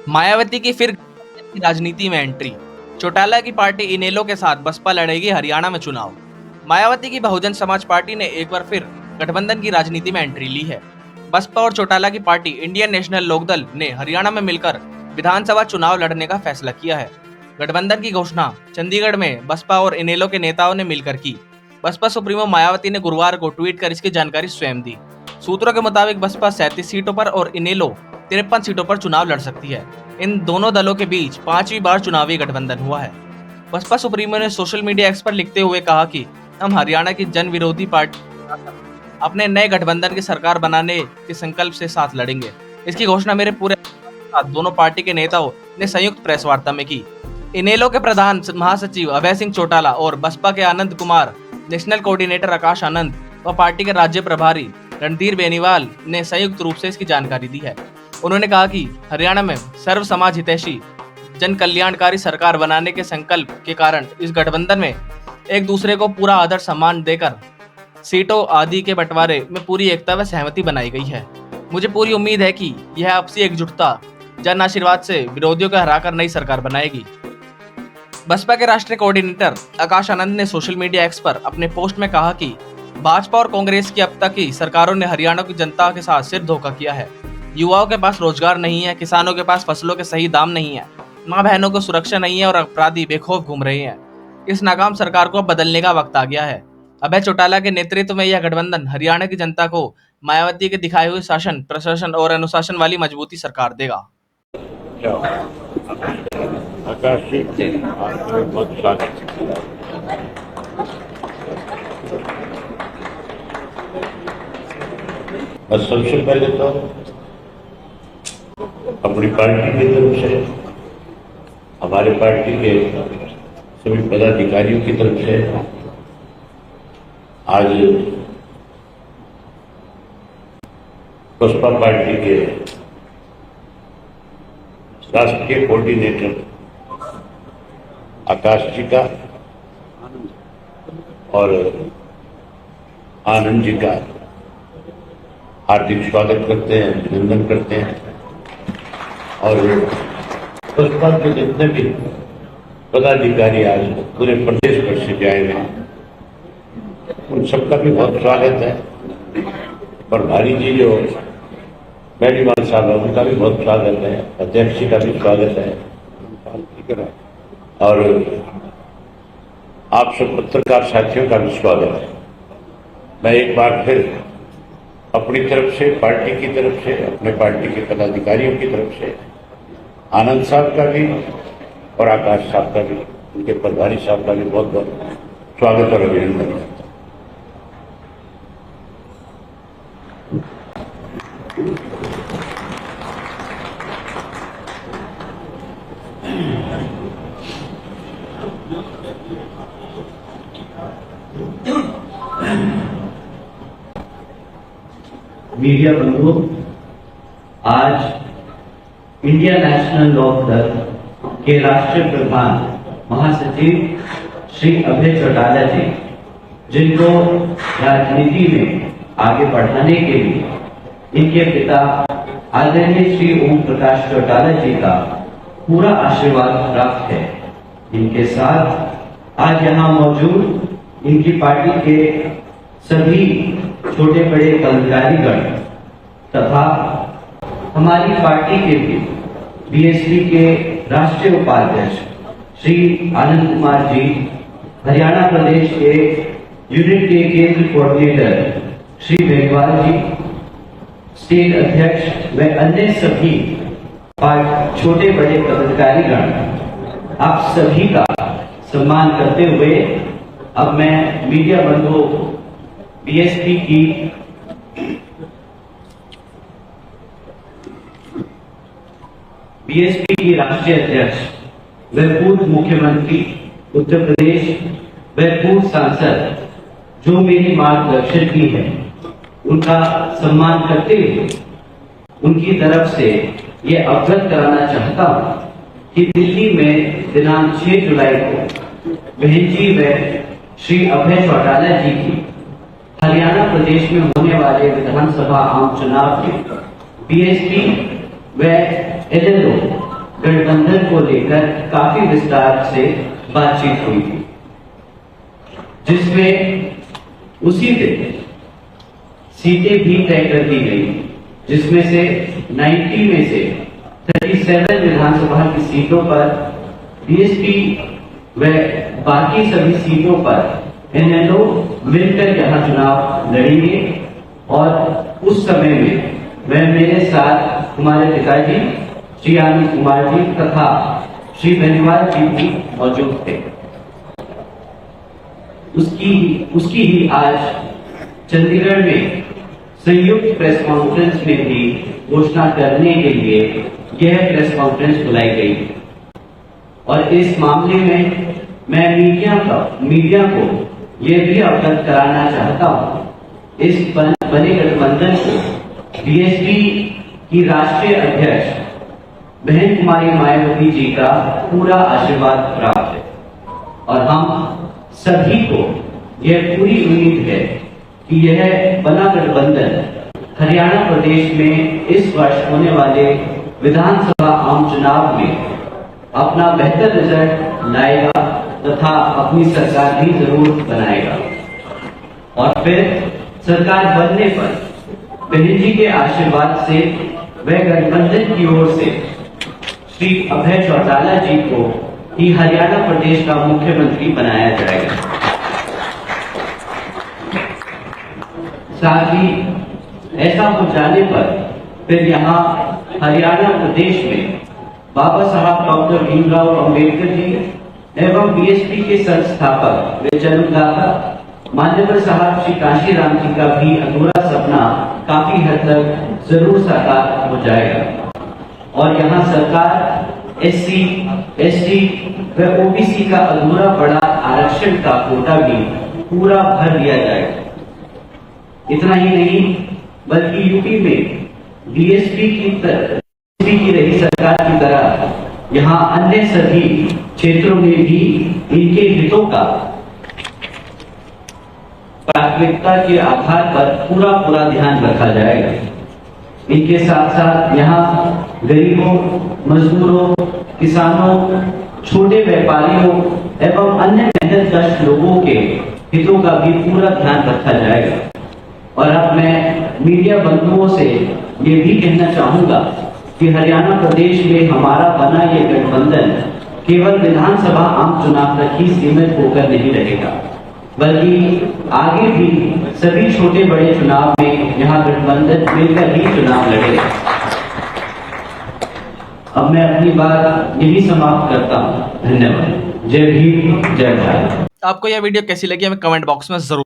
मायावती की फिर राजनीति में एंट्री। चौटाला की पार्टी इनेलो के साथ बसपा लड़ेगी हरियाणा में चुनाव। मायावती की बहुजन समाज पार्टी ने एक बार फिर गठबंधन की राजनीति में एंट्री ली है। बसपा और चौटाला की पार्टी इंडियन नेशनल लोकदल ने हरियाणा में मिलकर विधानसभा चुनाव लड़ने का फैसला किया है। गठबंधन की घोषणा चंडीगढ़ में बसपा और इनेलो के नेताओं ने मिलकर की। बसपा सुप्रीमो मायावती ने गुरुवार को ट्वीट कर इसकी जानकारी स्वयं दी। सूत्रों के मुताबिक बसपा 37 सीटों पर और इनेलो 53 सीटों पर चुनाव लड़ सकती है। इन दोनों दलों के बीच 5वीं बार चुनावी गठबंधन हुआ है। बसपा सुप्रीमो ने सोशल मीडिया एक्स पर लिखते हुए कहा कि हम हरियाणा की जन विरोधी पार्टी अपने नए गठबंधन की सरकार बनाने के संकल्प से साथ लड़ेंगे। इसकी घोषणा मेरे पूरे साथ दोनों पार्टी के नेताओं ने संयुक्त प्रेस वार्ता में की। इनेलो के प्रधान महासचिव अभय सिंह चौटाला और बसपा के आनंद कुमार, नेशनल कोऑर्डिनेटर आकाश आनंद व पार्टी के राज्य प्रभारी रणधीर बेनीवाल ने संयुक्त रूप से इसकी जानकारी दी है। उन्होंने कहा कि हरियाणा में सर्व समाज हितैषी जन कल्याणकारी सरकार बनाने के संकल्प के कारण इस गठबंधन में एक दूसरे को पूरा आदर सम्मान देकर सीटों आदि के बंटवारे में पूरी एकता व सहमति बनाई गई है। मुझे पूरी उम्मीद है कि यह आपसी एकजुटता जन आशीर्वाद से विरोधियों को हराकर नई सरकार बनाएगी। बसपा के राष्ट्रीय कोऑर्डिनेटर आकाश आनंद ने सोशल मीडिया एक्स पर अपने पोस्ट में कहा कि भाजपा और कांग्रेस की अब तक की सरकारों ने हरियाणा की जनता के साथ सिर धोखा किया है। युवाओं के पास रोजगार नहीं है, किसानों के पास फसलों के सही दाम नहीं है, मां बहनों को सुरक्षा नहीं है और अपराधी बेखौफ घूम रहे हैं। इस नाकाम सरकार को बदलने का वक्त आ गया है। अभय चौटाला के नेतृत्व में यह गठबंधन हरियाणा की जनता को मायावती के दिखाए हुए शासन, प्रशासन और अनुशासन वाली मजबूती सरकार देगा। आकाश जी, आपका बहुत स्वागत। बस सबसे पहले तो अपनी पार्टी की तरफ से, हमारे पार्टी के सभी पदाधिकारियों की तरफ से आज बसपा पार्टी के राष्ट्रीय कोऑर्डिनेटर आकाश जी का और आनंद जी का हार्दिक स्वागत करते हैं, अभिनंदन करते हैं। और बसपा के जितने भी पदाधिकारी आज पूरे प्रदेश भर से आए हुए हैं, उन सबका भी बहुत स्वागत है। और भारी जी जो बेनीवाल साहब है, उनका भी बहुत स्वागत है, अध्यक्ष जी का भी स्वागत है और आप सब पत्रकार साथियों का भी स्वागत है। मैं एक बार फिर अपनी तरफ से, पार्टी की तरफ से, अपने पार्टी के पदाधिकारियों की तरफ से आनंद साहब का भी और आकाश साहब का भी, उनके प्रभारी साहब का भी बहुत बहुत स्वागत और अभिनंदन करता हूं। मीडिया बंधुओं, आज इंडिया नेशनल लोकदल के राष्ट्रीय प्रधान महासचिव श्री अभय चौटाला जी, जिनको राजनीति में आगे बढ़ाने के लिए इनके पिता आदरणीय श्री ओम प्रकाश चौटाला जी का पूरा आशीर्वाद प्राप्त है, इनके साथ आज यहाँ मौजूद इनकी पार्टी के सभी छोटे बड़े पदाधिकारीगण तथा हमारी पार्टी के भी बीएसपी के राष्ट्रीय उपाध्यक्ष श्री आनंद कुमार जी, हरियाणा प्रदेश के यूनिट के केंद्र कोऑर्डिनेटर श्री बेनीवाल जी, स्टेट अध्यक्ष व अन्य सभी छोटे बड़े पदाधिकारीगण, आप सभी का सम्मान करते हुए अब मैं मीडिया बंधुओं बीएसपी की राष्ट्रीय अध्यक्ष व पूर्व मुख्यमंत्री उत्तर प्रदेश व पूर्व सांसद जो मेरी मार्गदर्शन की है, उनका सम्मान करते हुए उनकी तरफ से ये अवगत कराना चाहता हूं कि दिल्ली में दिनांक 6 जुलाई को बहन जी व श्री अभय चौटाला जी की हरियाणा प्रदेश में होने वाले विधानसभा आम चुनाव में बीएसपी व एलएलओ गठबंधन को लेकर काफी विस्तार से बातचीत हुई थी, जिसमें उसी दिन सीटें भी तय कर दी गई, जिसमें से 90 में से 37 विधानसभा की सीटों पर बीएसपी व बाकी सभी सीटों पर इनेलो मिलकर यहां चुनाव लड़ेंगे। और उस समय में वह मेरे साथ हमारे पिताजी श्री आनंद कुमार जी तथा श्री बेनीवाल जी भी मौजूद थे। उसकी ही आज चंडीगढ़ में संयुक्त प्रेस कॉन्फ्रेंस में भी घोषणा करने के लिए यह प्रेस कॉन्फ्रेंस बुलाई गई। और इस मामले में मैं मीडिया को यह भी अवगत कराना चाहता हूं, इस बने गठबंधन को बीएसपी की राष्ट्रीय अध्यक्ष बहन कुमारी मायावती जी का पूरा आशीर्वाद प्राप्त है। और हम सभी को यह पूरी उम्मीद है कि यह बना गठबंधन हरियाणा प्रदेश में इस वर्ष होने वाले विधानसभा आम चुनाव में अपना बेहतर रिजल्ट लाएगा तथा अपनी सरकार भी जरूर बनाएगा। और फिर सरकार बनने पर बहन जी के आशीर्वाद से वह गठबंधन की ओर से श्री अभय चौटाला जी को ही हरियाणा प्रदेश का मुख्यमंत्री बनाया जाएगा। साथ ही ऐसा हो जाने पर फिर यहाँ हरियाणा प्रदेश में बाबा साहब डॉक्टर भीमराव अंबेडकर जी एवं बीएसपी के संस्थापक व जन्मदाता मान्यवर साहब श्री काशीराम जी का भी अधूरा सपना काफी हद तक जरूर साकार हो जाएगा। और यहाँ सरकार एससी, एसटी व ओबीसी का अधूरा पड़ा आरक्षण का कोटा भी पूरा भर दिया जाएगा। इतना ही नहीं बल्कि यूपी में बीएसपी की रही सरकार की तरह यहाँ अन्य सभी क्षेत्रों में भी इनके हितों का प्राथमिकता के आधार पर पूरा ध्यान रखा जाएगा। इनके साथ साथ यहाँ गरीबों, मजदूरों, किसानों, छोटे व्यापारियों एवं अन्य मेहनतकश लोगों के हितों का भी पूरा ध्यान रखा जाएगा। और अब मैं मीडिया बंधुओं से ये भी कहना चाहूंगा कि हरियाणा प्रदेश में हमारा बना ये गठबंधन केवल विधानसभा आम चुनाव तक ही सीमित होकर नहीं रहेगा, बल्कि आगे भी सभी छोटे बड़े चुनाव में यहाँ गठबंधन मिलकर ही चुनाव लड़ेगा। अब मैं अपनी बात यही समाप्त करता हूँ। धन्यवाद। जय भीम, जय भारत। आपको यह वीडियो कैसी लगी हमें कमेंट बॉक्स में जरूर